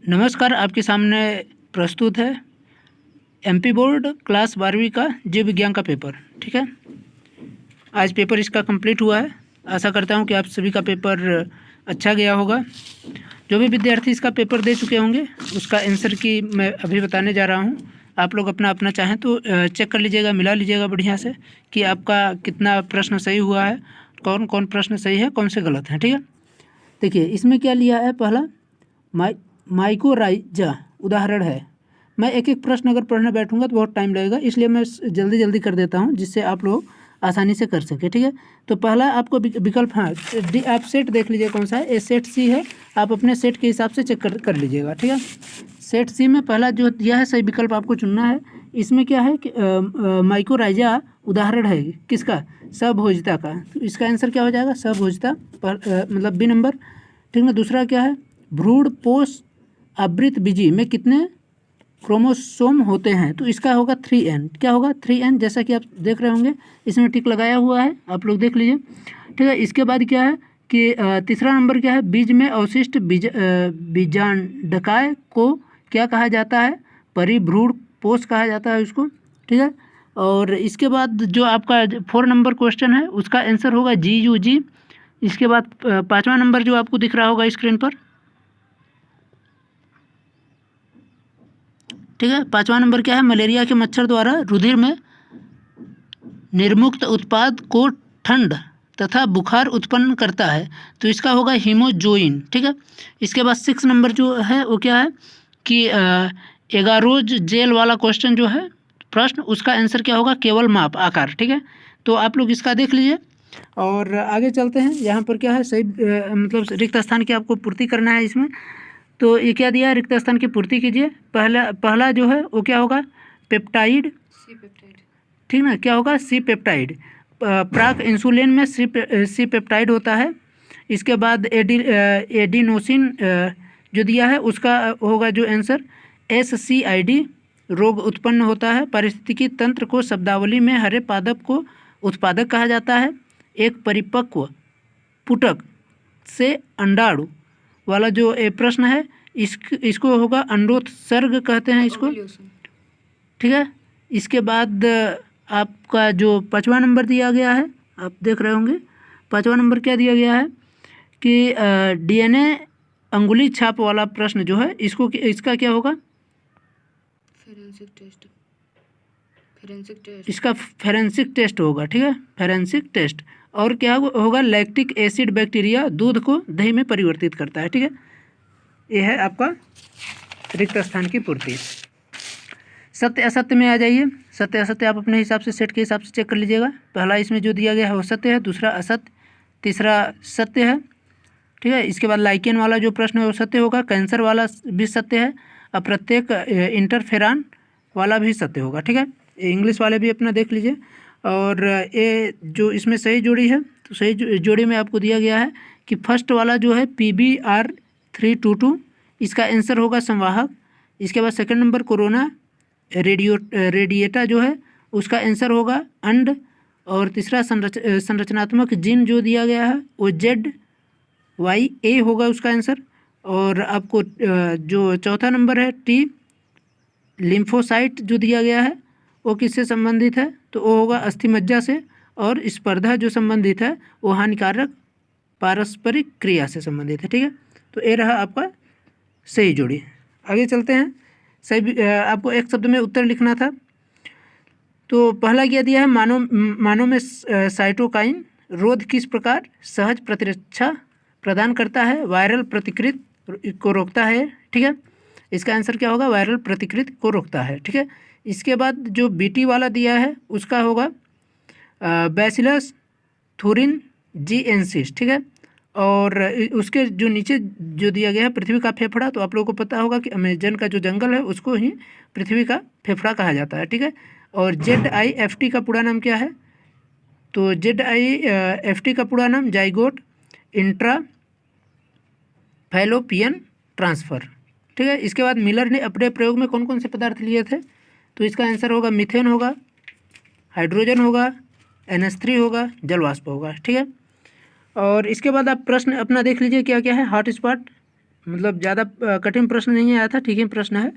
नमस्कार, आपके सामने प्रस्तुत है एमपी बोर्ड क्लास 12वीं का जीव विज्ञान का पेपर। ठीक है, आज पेपर इसका कंप्लीट हुआ है। आशा करता हूं कि आप सभी का पेपर अच्छा गया होगा। जो भी विद्यार्थी इसका पेपर दे चुके होंगे उसका आंसर की मैं अभी बताने जा रहा हूं। आप लोग अपना अपना चाहें तो चेक कर लीजिएगा, मिला लीजिएगा बढ़िया से कि आपका कितना प्रश्न सही हुआ है, कौन कौन प्रश्न सही है, कौन से गलत हैं। ठीक है, देखिए इसमें क्या लिया है। पहला माइकोराइजा उदाहरण है। मैं एक एक प्रश्न अगर पढ़ने बैठूंगा तो बहुत टाइम लगेगा, इसलिए मैं जल्दी जल्दी कर देता हूं जिससे आप लोग आसानी से कर सके। ठीक है, तो पहला आपको विकल्प, हाँ आप सेट देख लीजिए कौन सा है। ए सेट सी है, आप अपने सेट के हिसाब से चेक कर लीजिएगा। ठीक है, सेट सी में पहला जो दिया है सही विकल्प आपको चुनना है। इसमें क्या है कि माइकोराइजा उदाहरण है किसका, सभोजिता का। तो इसका आंसर क्या हो जाएगा, सभोजिता मतलब बी नंबर। ठीक है, दूसरा क्या है, भ्रूण पोष आवृत बीजी में कितने क्रोमोसोम होते हैं। तो इसका होगा 3n। क्या होगा, 3n, जैसा कि आप देख रहे होंगे इसमें टिक लगाया हुआ है, आप लोग देख लीजिए। ठीक है, इसके बाद क्या है कि तीसरा नंबर क्या है, बीज में अवशिष्ट बीजांडकाय को क्या कहा जाता है, परिभ्रूण पोष कहा जाता है उसको। ठीक है, और इसके बाद जो आपका 4 नंबर क्वेश्चन है उसका आंसर होगा GUG। इसके बाद 5वां नंबर जो आपको दिख रहा होगा स्क्रीन पर, ठीक है, 5वां नंबर क्या है, मलेरिया के मच्छर द्वारा रुधिर में निर्मुक्त उत्पाद को ठंड तथा बुखार उत्पन्न करता है। तो इसका होगा हीमोजोइन। ठीक है, इसके बाद 6 नंबर जो है वो क्या है कि एगारोज जेल वाला क्वेश्चन जो है प्रश्न, उसका आंसर क्या होगा, केवल माप आकार। ठीक है, तो आप लोग इसका देख लीजिए और आगे चलते हैं। यहाँ पर क्या है सही मतलब रिक्त स्थान की आपको पूर्ति करना है इसमें। तो ये क्या दिया है, रिक्त स्थान की पूर्ति कीजिए। पहला जो है वो क्या होगा, पेप्टाइड, सी पेप्टाइड। ठीक ना, क्या होगा, सी पेप्टाइड। प्राक इंसुलिन में सी पेप्टाइड होता है। इसके बाद एडिनोसिन जो दिया है उसका होगा जो आंसर SCID, रोग उत्पन्न होता है। पारिस्थितिकी तंत्र को शब्दावली में हरे पादप को उत्पादक कहा जाता है। एक परिपक्व पुटक से अंडाणु वाला जो प्रश्न है इसको होगा अंडोत्सर्ग कहते हैं इसको। ठीक है, इसके बाद आपका जो 5वां नंबर दिया गया है, आप देख रहे होंगे 5वां नंबर क्या दिया गया है कि DNA अंगुली छाप वाला प्रश्न जो है इसका क्या होगा, फोरेंसिक टेस्ट। इसका फोरेंसिक टेस्ट होगा। ठीक है, फोरेंसिक टेस्ट। और क्या होगा, लैक्टिक एसिड बैक्टीरिया दूध को दही में परिवर्तित करता है। ठीक है, यह है आपका रिक्त स्थान की पूर्ति। सत्य असत्य में आ जाइए। सत्य असत्य आप अपने हिसाब से सेट के हिसाब से चेक कर लीजिएगा। पहला इसमें जो दिया गया है वो सत्य है, दूसरा असत्य, तीसरा सत्य है। ठीक है, इसके बाद लाइकेन वाला जो प्रश्न है वो सत्य होगा, कैंसर वाला भी सत्य है, और प्रत्येक इंटरफेरान वाला भी सत्य होगा। ठीक है, इंग्लिश वाले भी अपना देख लीजिए। और ये जो इसमें सही जोड़ी है, तो सही जोड़ी में आपको दिया गया है कि फर्स्ट वाला जो है PBR322, इसका आंसर होगा संवाहक। इसके बाद सेकंड नंबर कोरोना रेडिएटा जो है उसका आंसर होगा अंड। और तीसरा संरचनात्मक जीन जो दिया गया है वो ZYA होगा उसका आंसर। और आपको जो चौथा नंबर है T लिम्फोसाइट जो दिया गया है वो किससे संबंधित है, तो वो होगा अस्थिमज्जा से। और स्पर्धा जो संबंधित है वो हानिकारक पारस्परिक क्रिया से संबंधित है। ठीक है, तो ये रहा आपका सही जोड़ी। आगे चलते हैं। सही आपको एक शब्द में उत्तर लिखना था। तो पहला क्या दिया है, मानव में साइटोकाइन रोध किस प्रकार सहज प्रतिरक्षा प्रदान करता है, वायरल प्रतिकृति को रोकता है। ठीक है, इसका आंसर क्या होगा, वायरल प्रतिकृति को रोकता है। ठीक है, इसके बाद जो BT वाला दिया है उसका होगा बैसिलस थुरिनजिएंसिस। ठीक है, और उसके जो नीचे जो दिया गया है पृथ्वी का फेफड़ा, तो आप लोगों को पता होगा कि अमेजन का जो जंगल है उसको ही पृथ्वी का फेफड़ा कहा जाता है। ठीक है, और ZIFT का पूरा नाम क्या है, तो ZIFT का पूरा नाम जाइगोट इंट्रा फैलोपियन ट्रांसफ़र। ठीक है, इसके बाद मिलर ने अपने प्रयोग में कौन कौन से पदार्थ लिए थे, तो इसका आंसर होगा मीथेन होगा, हाइड्रोजन होगा, NH3 होगा, जलवाष्प होगा। ठीक है, और इसके बाद आप प्रश्न अपना देख लीजिए क्या क्या है। हॉट स्पॉट मतलब ज़्यादा कठिन प्रश्न नहीं आया था, ठीक ही प्रश्न है।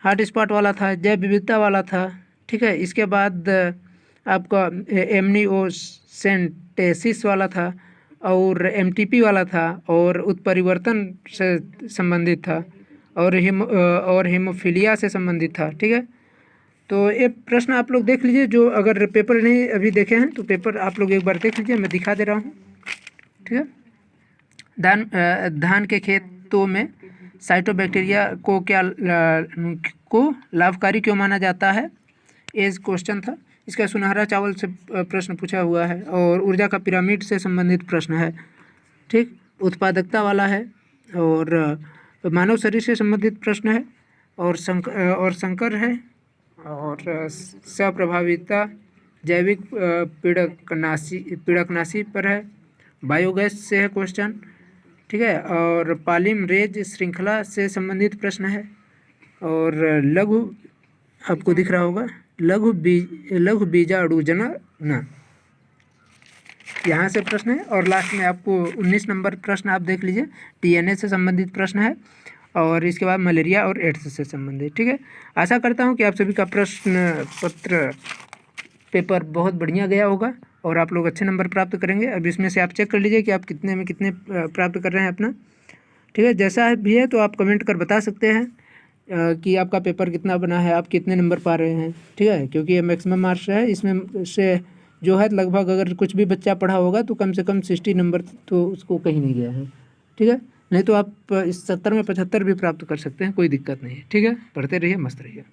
हॉट स्पॉट वाला था, जैव विविधता वाला था, ठीक है। इसके बाद आपका एमनिओसेंटेसिस वाला था, और एमटीपी वाला था, और उत्परिवर्तन से संबंधित था, और हीमोफीलिया से संबंधित था, ठीक है। तो ये प्रश्न आप लोग देख लीजिए, जो अगर पेपर नहीं अभी देखे हैं तो पेपर आप लोग एक बार देख लीजिए, मैं दिखा दे रहा हूँ, ठीक है। धान के खेतों में साइटोबैक्टीरिया को लाभकारी क्यों माना जाता है, एज क्वेश्चन था। इसका सुनहरा चावल से प्रश्न पूछा हुआ है, और ऊर्जा का पिरामिड से संबंधित प्रश्न है, ठीक। उत्पादकता वाला है, और मानव शरीर से संबंधित प्रश्न है, और संकर है, और स्वप्रभाविता, जैविक पीड़कनाशी पर है, बायोगैस से है क्वेश्चन, ठीक है। और पॉलीमरेज श्रृंखला से संबंधित प्रश्न है, और लघु आपको दिख रहा होगा लघु बीजाणुजनन, यहाँ से प्रश्न है। और लास्ट में आपको 19 नंबर प्रश्न आप देख लीजिए, डीएनए से संबंधित प्रश्न है, और इसके बाद मलेरिया और एड्स से संबंधित, ठीक है। आशा करता हूँ कि आप सभी का प्रश्न पत्र पेपर बहुत बढ़िया गया होगा, और आप लोग अच्छे नंबर प्राप्त करेंगे। अब इसमें से आप चेक कर लीजिए कि आप कितने में कितने प्राप्त कर रहे हैं अपना, ठीक है। जैसा भी है तो आप कमेंट कर बता सकते हैं कि आपका पेपर कितना बना है, आप कितने नंबर पा रहे हैं, ठीक है। क्योंकि ये मैक्सिमम मार्क्स है, इसमें से जो है लगभग अगर कुछ भी बच्चा पढ़ा होगा तो कम से कम 60 नंबर तो उसको कहीं नहीं गया है, ठीक है। नहीं तो आप इस 70 में 75 भी प्राप्त कर सकते हैं, कोई दिक्कत नहीं है, ठीक है। पढ़ते रहिए, मस्त रहिए।